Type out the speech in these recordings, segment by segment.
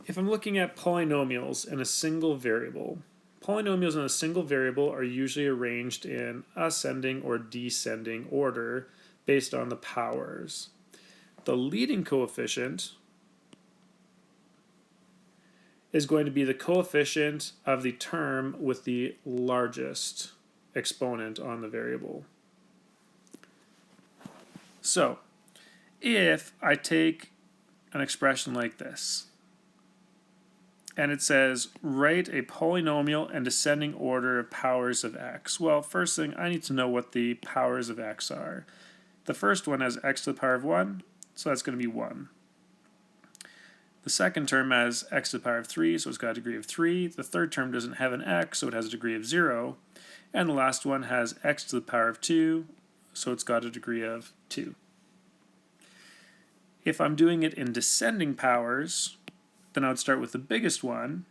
If I'm looking at polynomials in a single variable, polynomials in a single variable are usually arranged in ascending or descending order based on the powers. The leading coefficient is going to be the coefficient of the term with the largest exponent on the variable. So, if I take an expression like this, and it says, write a polynomial and descending order of powers of x. Well, first thing, I need to know what the powers of x are. The first one has x to the power of 1, so that's going to be 1. The second term has x to the power of 3, so it's got a degree of 3. The third term doesn't have an x, so it has a degree of 0. And the last one has x to the power of 2, so it's got a degree of 2. If I'm doing it in descending powers, then I would start with the biggest one,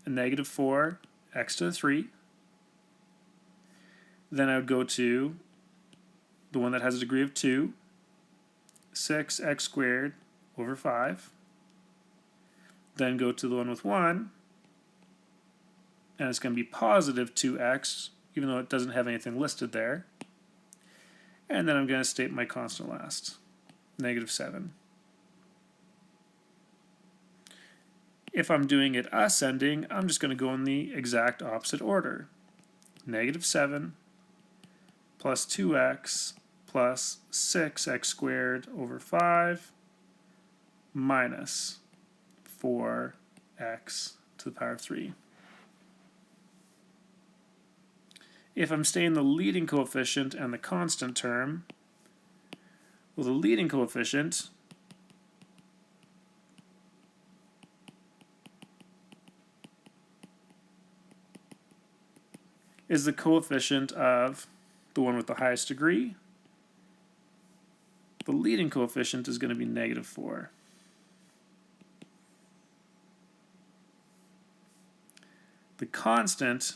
a negative 4, x to the 3. Then I would go to the one that has a degree of 2, 6x squared over 5. Then go to the one with 1, and it's going to be positive 2x, even though it doesn't have anything listed there. And then I'm going to state my constant last, negative 7. If I'm doing it ascending, I'm just going to go in the exact opposite order. Negative 7 plus 2x plus 6x squared over 5 minus 4x to the power of 3. If I'm staying the leading coefficient and the constant term, well, the leading coefficient is the coefficient of the one with the highest degree. The leading coefficient is going to be negative 4. The constant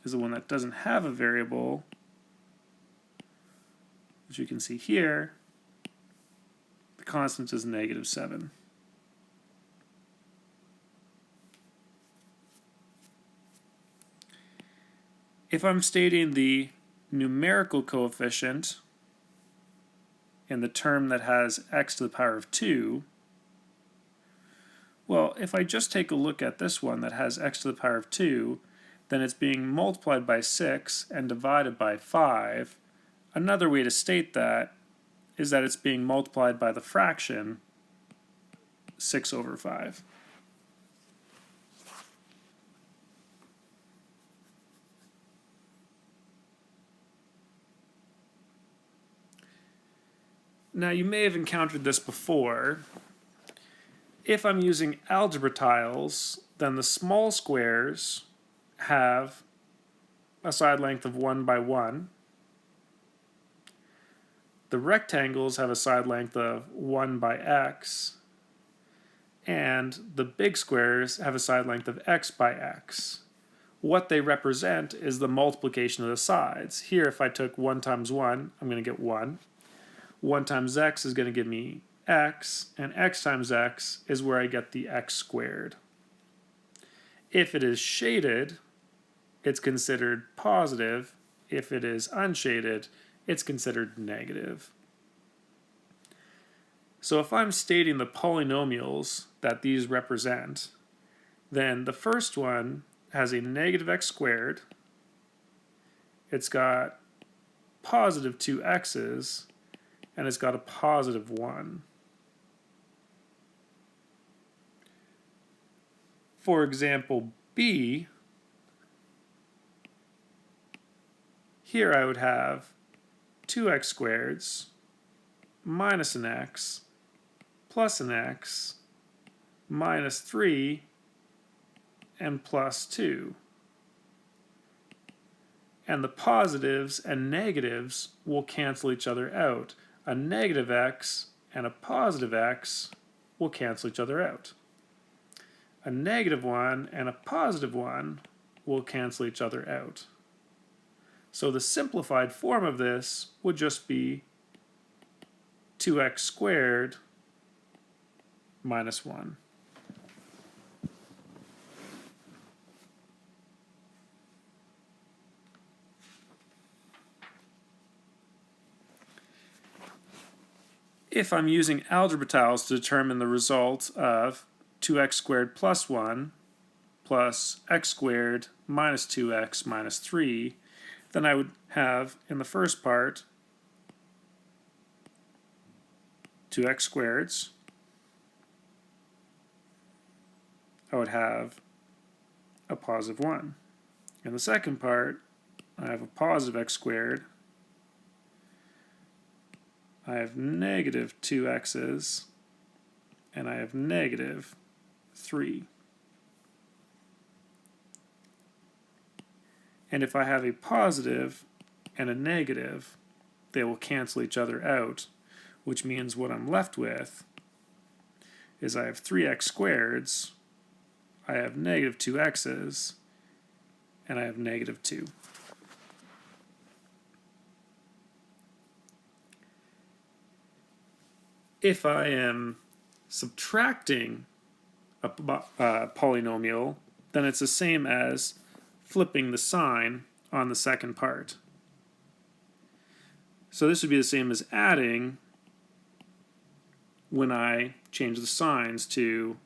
is the one that doesn't have a variable, as you can see here. The constant is negative 7. If I'm stating the numerical coefficient in the term that has x to the power of 2, well, if I just take a look at this one that has x to the power of 2, then it's being multiplied by 6 and divided by 5. Another way to state that is that it's being multiplied by the fraction 6 over 5. Now, you may have encountered this before. If I'm using algebra tiles, then the small squares have a side length of 1 by 1. The rectangles have a side length of 1 by x. And the big squares have a side length of x by x. What they represent is the multiplication of the sides. Here, if I took 1 times 1, I'm going to get 1. 1 times x is going to give me x, and x times x is where I get the x squared. If it is shaded, it's considered positive. If it is unshaded, it's considered negative. So if I'm stating the polynomials that these represent, then the first one has a negative x squared. It's got positive 2x's, and it's got a positive 1. For example, B, here I would have 2x squareds minus an x plus an x minus 3 and plus 2. And the positives and negatives will cancel each other out. A negative x and a positive x will cancel each other out. A negative 1 and a positive 1 will cancel each other out. So the simplified form of this would just be 2x squared minus 1. If I'm using algebra tiles to determine the result of 2x squared plus 1 plus x squared minus 2x minus 3, then I would have, in the first part, 2x squareds. I would have a positive 1. In the second part, I have a positive x squared. I have negative 2x's, and I have negative 3. And if I have a positive and a negative, they will cancel each other out, which means what I'm left with is I have 3x squareds, I have negative 2x's, and I have negative 2. If I am subtracting a polynomial, then it's the same as flipping the sign on the second part. So this would be the same as adding when I change the signs to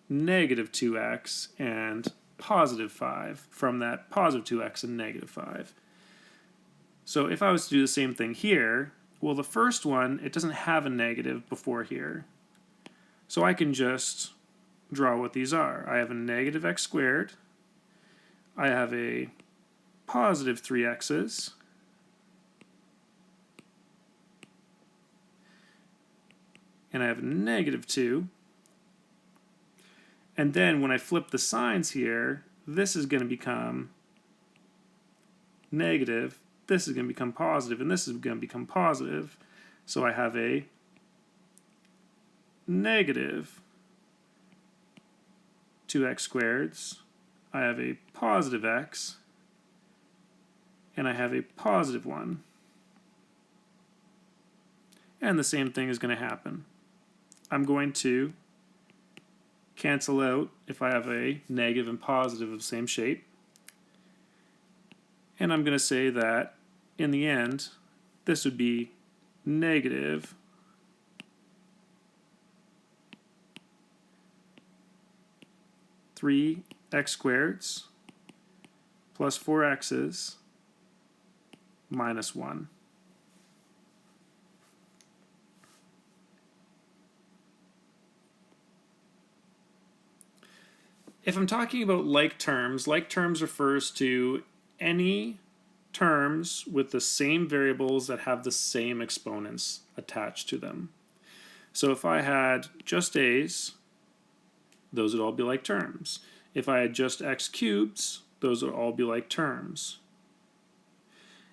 negative 2x and positive 5 from that positive 2x and negative 5. So if I was to do the same thing here, well, the first one, it doesn't have a negative before here. So I can just draw what these are. I have a negative x squared. I have a positive 3x's. And I have a negative 2. And then when I flip the signs here, this is going to become negative, this is going to become positive, and this is going to become positive. So I have a negative 2x squareds, I have a positive x, and I have a positive 1. And the same thing is going to happen. I'm going to cancel out if I have a negative and positive of the same shape. And I'm going to say that in the end, this would be negative 3x squareds plus 4x's minus 1. If I'm talking about like terms refers to any terms with the same variables that have the same exponents attached to them. So if I had just a's, those would all be like terms. If I had just x cubes, those would all be like terms.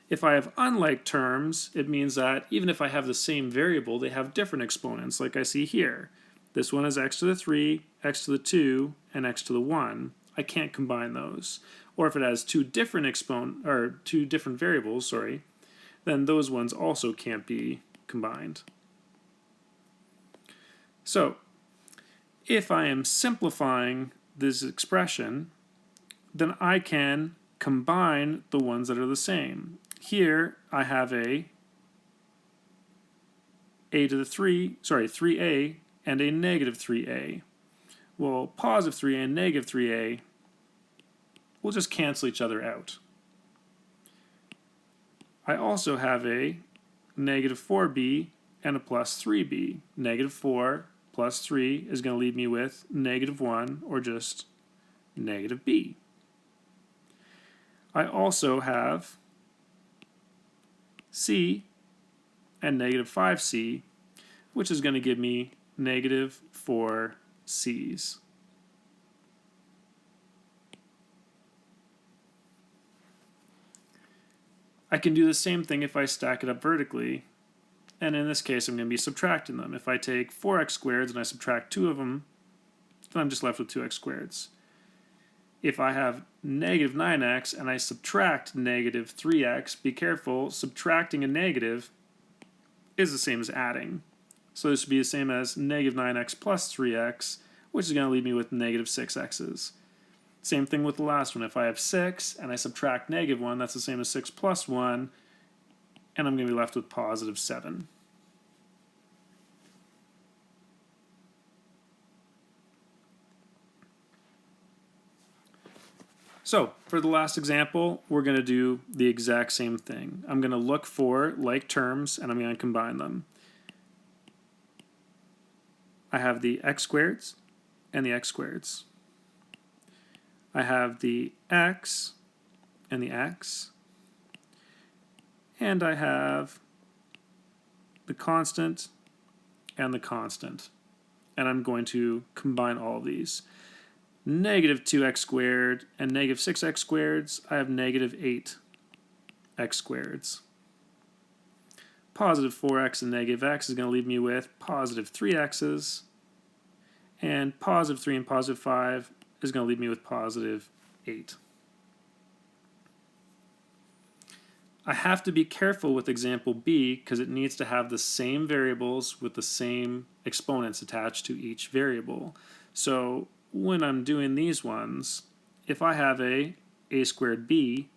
If I have unlike terms, it means that even if I have the same variable, they have different exponents, like I see here. This one is x to the 3, x to the 2, and x to the 1. I can't combine those. Or if it has two different variables, then those ones also can't be combined. So, if I am simplifying this expression, then I can combine the ones that are the same. Here I have a to the 3a, and a negative 3a. Well, positive 3a and negative 3a will just cancel each other out. I also have a negative 4b and a plus 3b. Negative 4 plus 3 is going to leave me with negative 1, or just negative b. I also have c and negative 5c, which is going to give me negative 4c's. I can do the same thing if I stack it up vertically, and in this case I'm going to be subtracting them. If I take 4x squareds and I subtract 2 of them, then I'm just left with 2x squareds. If I have negative 9x and I subtract negative 3x, be careful, subtracting a negative is the same as adding. So this would be the same as negative 9x plus 3x, which is going to leave me with negative 6x's. Same thing with the last one. If I have 6 and I subtract negative 1, that's the same as 6 plus 1, and I'm going to be left with positive 7. So for the last example, we're going to do the exact same thing. I'm going to look for like terms, and I'm going to combine them. I have the x squareds and the x squareds. I have the x and the x. And I have the constant and the constant. And I'm going to combine all of these. Negative 2x squared and negative 6x squareds, I have negative 8x squareds. Positive 4x and negative x is going to leave me with positive 3x's. And positive 3 and positive 5 is going to leave me with positive 8. I have to be careful with example B because it needs to have the same variables with the same exponents attached to each variable. So when I'm doing these ones, if I have a squared b,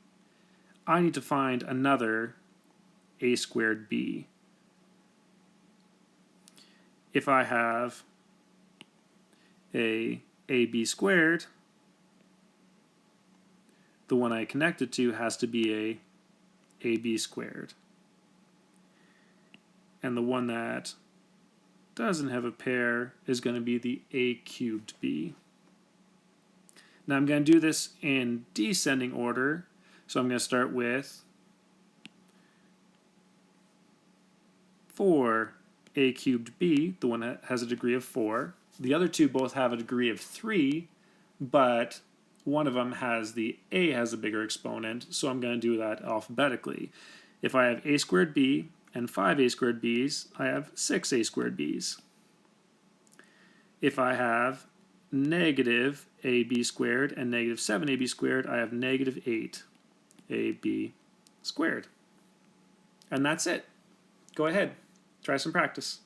I need to find another a squared b. If I have a ab squared, the one I connect it to has to be a ab squared. And the one that doesn't have a pair is going to be the a cubed b. Now I'm going to do this in descending order. So I'm going to start with 4a cubed b, the one that has a degree of 4. The other two both have a degree of 3, but one of them has a bigger exponent, so I'm going to do that alphabetically. If I have a squared b and 5a squared b's, I have 6a squared b's. If I have negative ab squared and negative 7ab squared, I have negative 8ab squared. And that's it. Go ahead, try some practice.